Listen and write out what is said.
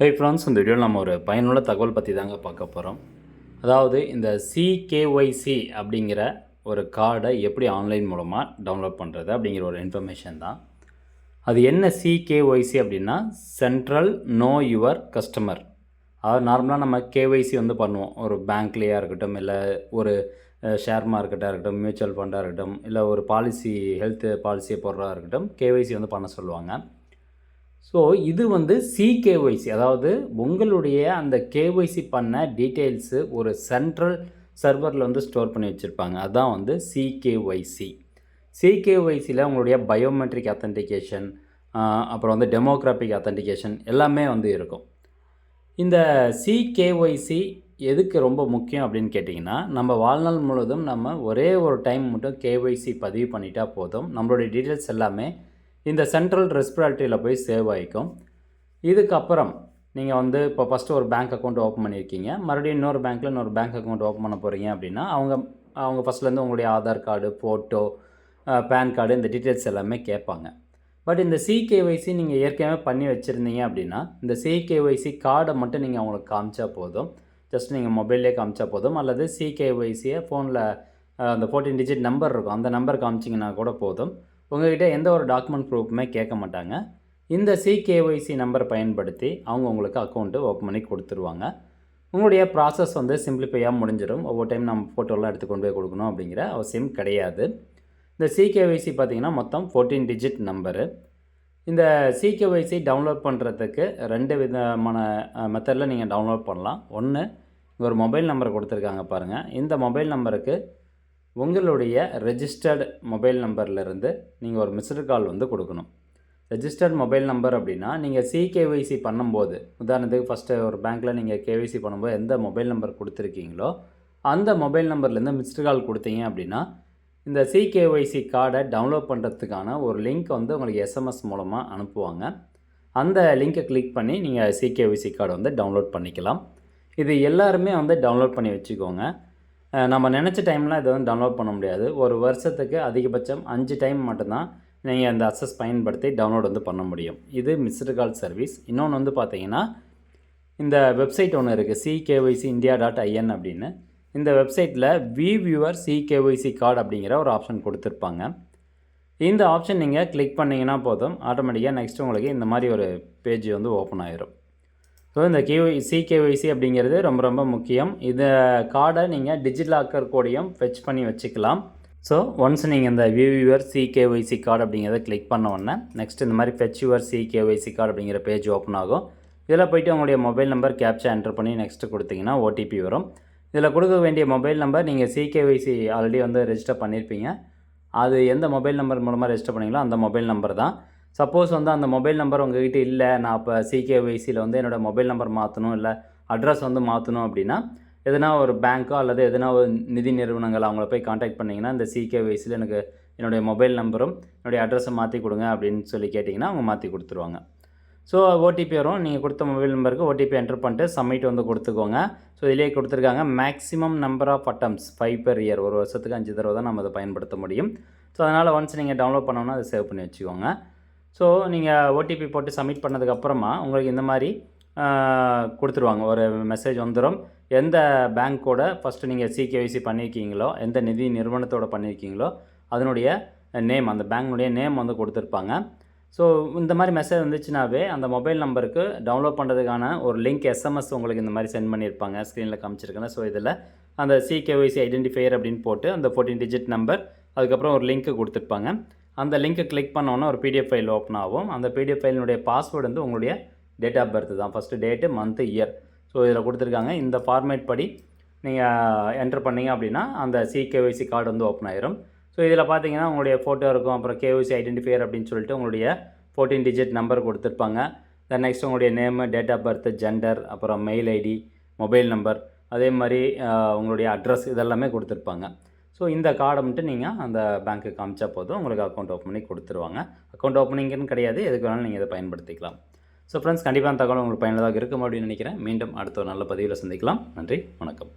Hey friends, இந்த வீடியோவில் நம்ம ஒரு பயனுள்ள தகவல் பற்றி தாங்க பார்க்க போகிறோம். அதாவது இந்த சிகேஒய்சி அப்படிங்கிற ஒரு கார்டை எப்படி ஆன்லைன் மூலமாக டவுன்லோட் பண்ணுறது அப்படிங்கிற ஒரு இன்ஃபர்மேஷன் தான். அது என்ன சிகேஒய்சி அப்படின்னா, சென்ட்ரல் நோ யுவர் கஸ்டமர். அதாவது நார்மலாக நம்ம கேஒய்சி வந்து பண்ணுவோம். ஒரு பேங்க்லேயா இருக்கட்டும், இல்லை ஒரு ஷேர் மார்க்கெட்டாக இருக்கட்டும், மியூச்சுவல் ஃபண்டாக இருக்கட்டும், இல்லை ஒரு பாலிசி ஹெல்த் பாலிசியை போடுறதா இருக்கட்டும், கேஒய்சி வந்து பண்ண சொல்லுவாங்க. ஸோ இது வந்து சிகேஒய்சி, அதாவது உங்களுடைய அந்த கேஒய்சி பண்ண டீட்டெயில்ஸு ஒரு சென்ட்ரல் சர்வரில் வந்து ஸ்டோர் பண்ணி வச்சுருப்பாங்க. அதுதான் வந்து சிகேஒய்சி. சிகேஒய்சியில் உங்களுடைய பயோமெட்ரிக் அத்தன்டிகேஷன், அப்புறம் வந்து டெமோக்ராஃபிக் அத்தன்டிகேஷன் எல்லாமே வந்து இருக்கும். இந்த சிகேஒய்சி எதுக்கு ரொம்ப முக்கியம் அப்படின்னு கேட்டிங்கன்னா, நம்ம வாழ்நாள் முழுவதும் நம்ம ஒரே ஒரு டைம் மட்டும் கேஒய்சி பதிவு பண்ணிட்டா போதும். நம்மளுடைய டீட்டெயில்ஸ் எல்லாமே இந்த சென்ட்ரல் ரெஸ்பிராட்டரியில் போய் சேவ் ஆகிக்கும். இதுக்கப்புறம் நீங்கள் வந்து இப்போ ஃபஸ்ட்டு ஒரு பேங்க் அக்கௌண்ட் ஓப்பன் பண்ணியிருக்கீங்க, மறுபடியும் இன்னொரு பேங்க்கில் இன்னொரு பேங்க் அக்கௌண்ட் ஓப்பன் பண்ண போகிறீங்க அப்படின்னா, அவங்க ஃபஸ்ட்லேருந்து உங்களுடைய Aadhaar card, photo, PAN card, இந்த டீட்டெயில்ஸ் எல்லாமே கேட்பாங்க. பட் இந்த சிகேஒய்சி நீங்கள் ஏற்கனவே பண்ணி வச்சுருந்தீங்க அப்படின்னா, இந்த சிகேஒய்சி கார்டை மட்டும் நீங்கள் அவங்களுக்கு காமிச்சா போதும். ஜஸ்ட் நீங்கள் மொபைல்லே காமிச்சா போதும், அல்லது சிகேஒய்சியை ஃபோனில் அந்த 14 டிஜிட் நம்பர் இருக்கும், அந்த நம்பர் காமிச்சிங்கன்னா கூட போதும். உங்கள்கிட்ட எந்த ஒரு டாக்குமெண்ட் ப்ரூஃப்மே கேட்க மாட்டாங்க. இந்த சிகேஒய்சி நம்பரை பயன்படுத்தி அவங்க உங்களுக்கு அக்கௌண்ட்டு ஓப்பன் பண்ணி கொடுத்துருவாங்க. உங்களுடைய ப்ராசஸ் வந்து சிம்பிளிஃபையாக முடிஞ்சிடும். ஒவ்வொரு டைம் நம்ம ஃபோட்டோலாம் எடுத்து கொண்டு போய் கொடுக்கணும் அப்படிங்கிற அவசியம் கிடையாது. இந்த சிகேஒய்சி பார்த்திங்கன்னா மொத்தம் 14 டிஜிட் நம்பரு. இந்த சிகேஒய்சி டவுன்லோட் பண்ணுறதுக்கு 2 விதமான மெத்தடில் நீங்கள் டவுன்லோட் பண்ணலாம். ஒன்று, ஒரு மொபைல் நம்பர் கொடுத்துருக்காங்க பாருங்கள். இந்த மொபைல் நம்பருக்கு உங்களுடைய ரெஜிஸ்டர்டு மொபைல் நம்பர்லேருந்து நீங்கள் ஒரு மிஸ்டு கால் வந்து கொடுக்கணும். ரெஜிஸ்டர்ட் மொபைல் நம்பர் அப்படின்னா, நீங்கள் சிகேஒய்சி பண்ணும்போது, உதாரணத்துக்கு ஃபஸ்ட்டு ஒரு பேங்க்கில் நீங்கள் கேஒய்சி பண்ணும்போது எந்த மொபைல் நம்பர் கொடுத்துருக்கீங்களோ அந்த மொபைல் நம்பர்லேருந்து மிஸ்டு கால் கொடுத்தீங்க அப்படின்னா, இந்த சிகேஒய்சி கார்டை டவுன்லோட் பண்ணுறதுக்கான ஒரு லிங்க் வந்து உங்களுக்கு எஸ்எம்எஸ் மூலமாக அனுப்புவாங்க. அந்த லிங்க்கை கிளிக் பண்ணி நீங்கள் சிகேஒய்சி கார்டை வந்து டவுன்லோட் பண்ணிக்கலாம். இது எல்லாருமே வந்து டவுன்லோட் பண்ணி வச்சுக்கோங்க. நம்ம நினச்ச டைம்லாம் இதை வந்து டவுன்லோட் பண்ண முடியாது. ஒரு வருஷத்துக்கு அதிகபட்சம் 5 டைம் மட்டும்தான் நீங்கள் அந்த அக்சஸ் பயன்படுத்தி டவுன்லோட் வந்து பண்ண முடியும். இது மிஸ்டு கால் சர்வீஸ். இன்னொன்று வந்து பார்த்தீங்கன்னா, இந்த வெப்சைட் ஒன்று இருக்குது, CKYCindia.in அப்படின்னு. இந்த வெப்சைட்டில் வியூ யுவர் சிகேஒய்சி கார்டு அப்படிங்கிற ஒரு ஆப்ஷன் கொடுத்துருப்பாங்க. இந்த ஆப்ஷன் நீங்கள் கிளிக் பண்ணிங்கன்னா போதும், ஆட்டோமேட்டிக்காக நெக்ஸ்ட்டு உங்களுக்கு இந்த மாதிரி ஒரு பேஜ் வந்து ஓப்பன் ஆகிரும். ஸோ இந்த சிகேஒய்சி அப்படிங்கிறது ரொம்ப ரொம்ப முக்கியம். இந்த கார்டை நீங்கள் டிஜிட்டல் லாக்கர் கூடயும் ஃபெச் பண்ணி வச்சுக்கலாம். ஸோ ஒன்ஸ் நீங்கள் இந்த வியூ யுவர் சிகேஒய்சி கார்டு அப்படிங்கிறத கிளிக் பண்ண உடனே நெக்ஸ்ட் இந்த மாதிரி ஃபெச் யுவர் சிகேஒய்சி கார்டு அப்படிங்கிற பேஜ் ஓப்பன் ஆகும். இதில் போய்ட்டு உங்களுடைய மொபைல் நம்பர் கேப்சா என்டர் பண்ணி நெக்ஸ்ட்டு கொடுத்தீங்கன்னா ஓடிபி வரும். இதில் கொடுக்க வேண்டிய மொபைல் நம்பர் நீங்கள் சிகேஒய்சி ஆல்ரெடி வந்து ரெஜிஸ்டர் பண்ணியிருப்பீங்க. அது எந்த மொபைல் நம்பர் மூலமாக ரெஜிஸ்டர் பண்ணீங்களோ அந்த மொபைல் நம்பர் தான். சப்போஸ் வந்து அந்த மொபைல் நம்பர் உங்கள்கிட்ட இல்லை, நான் இப்போ சிகேஒய்சியில் வந்து என்னோடய மொபைல் நம்பர் மாற்றணும், இல்லை அட்ரஸ் வந்து மாற்றணும் அப்படின்னா, எதனா ஒரு பேங்க்கோ அல்லது எதனா ஒரு நிதி நிறுவனங்கள் அவங்கள போய் காண்டாக்ட் பண்ணிங்கன்னா, இந்த சிகேஒய்சியில் எனக்கு என்னுடைய மொபைல் நம்பரும் என்னுடைய அட்ரஸை மாற்றி கொடுங்க அப்படின்னு சொல்லி கேட்டிங்கன்னா அவங்க மாற்றி கொடுத்துருவாங்க. ஸோ ஓடிபி வரும். நீங்கள் கொடுத்த மொபைல் நம்பருக்கு ஓடிபி என்டர் பண்ணிட்டு சப்மிட் வந்து கொடுத்துக்கோங்க. ஸோ இதிலே கொடுத்துருக்காங்க maximum number of attempts 5 per year. ஒரு வருஷத்துக்கு 5 தடவை தான் நம்ம அதை பயன்படுத்த முடியும். ஸோ அதனால் ஒன்ஸ் நீங்கள் டவுன்லோட் பண்ணோன்னா அதை சேவ் பண்ணி வச்சுக்கோங்க. ஸோ நீங்கள் ஓடிபி போட்டு சப்மிட் பண்ணதுக்கப்புறமா உங்களுக்கு இந்த மாதிரி கொடுத்துருவாங்க, ஒரு மெசேஜ் வந்துடும். எந்த பேங்க்கோட ஃபஸ்ட்டு நீங்கள் சிகேஒய்சி பண்ணியிருக்கீங்களோ, எந்த நிதி நிறுவனத்தோடு பண்ணியிருக்கீங்களோ அதனுடைய நேம், அந்த பேங்க்குடைய நேம் வந்து கொடுத்துருப்பாங்க. ஸோ இந்த மாதிரி மெசேஜ் வந்துச்சுனாவே அந்த மொபைல் நம்பருக்கு டவுன்லோட் பண்ணுறதுக்கான ஒரு லிங்க் எஸ்எம்எஸ் உங்களுக்கு இந்த மாதிரி சென்ட் பண்ணியிருப்பாங்க. ஸ்க்ரீனில் காமிச்சிருக்கேன். ஸோ இதில் அந்த சிகேஒய்சி ஐடென்டிஃபையர் அப்படின்னு போட்டு அந்த 14 டிஜிட் நம்பர், அதுக்கப்புறம் ஒரு லிங்க்கு கொடுத்துருப்பாங்க. அந்த லிங்க்கை கிளிக் பண்ணோன்னா ஒரு பிடிஎஃப் ஃபைல் ஓப்பன் ஆகும். அந்த பிடிஎஃப் ஃபைலினுடைய பாஸ்வேர்டு வந்து உங்களுடைய டேட் ஆஃப் பர்த் தான். First date, month, year. So இதில் கொடுத்துருக்காங்க. இந்த ஃபார்மேட் படி நீங்கள் என்டர் பண்ணிங்க அப்படின்னா அந்த சிகேஒய்சி கார்டு வந்து ஓப்பன் ஆயிரும். ஸோ இதில் பார்த்தீங்கன்னா உங்களுடைய ஃபோட்டோ இருக்கும், அப்புறம் கேஒய்சி ஐடென்டிஃபையர் அப்படின்னு சொல்லிட்டு உங்களுடைய 14 டிஜிட் நம்பர் கொடுத்துருப்பாங்க. தென் நெக்ஸ்ட் உங்களுடைய name, date of birth, gender, அப்புறம் மெயில் ஐடி, மொபைல் நம்பர், அதே மாதிரி உங்களுடைய அட்ரஸ் இதெல்லாமே கொடுத்துருப்பாங்க. ஸோ இந்த கார்டை மட்டும் நீங்கள் அந்த பேங்க்கு காமிச்சா போதும், உங்களுக்கு அக்கௌண்ட் ஓப்பன் பண்ணி கொடுத்துருவாங்க. அக்கௌண்ட் ஓப்பனிங்னு கிடையாது, எதுக்கு வேணாலும் நீங்கள் இதை பயன்படுத்திக்கலாம். ஸோ ஃப்ரெண்ட்ஸ், கண்டிப்பாக அந்த தகவல் உங்களுக்கு பயனுள்ளதாக இருக்கும் அப்படின்னு நினைக்கிறேன். மீண்டும் அடுத்த ஒரு நல்ல பதிவில் சந்திக்கலாம். நன்றி, வணக்கம்.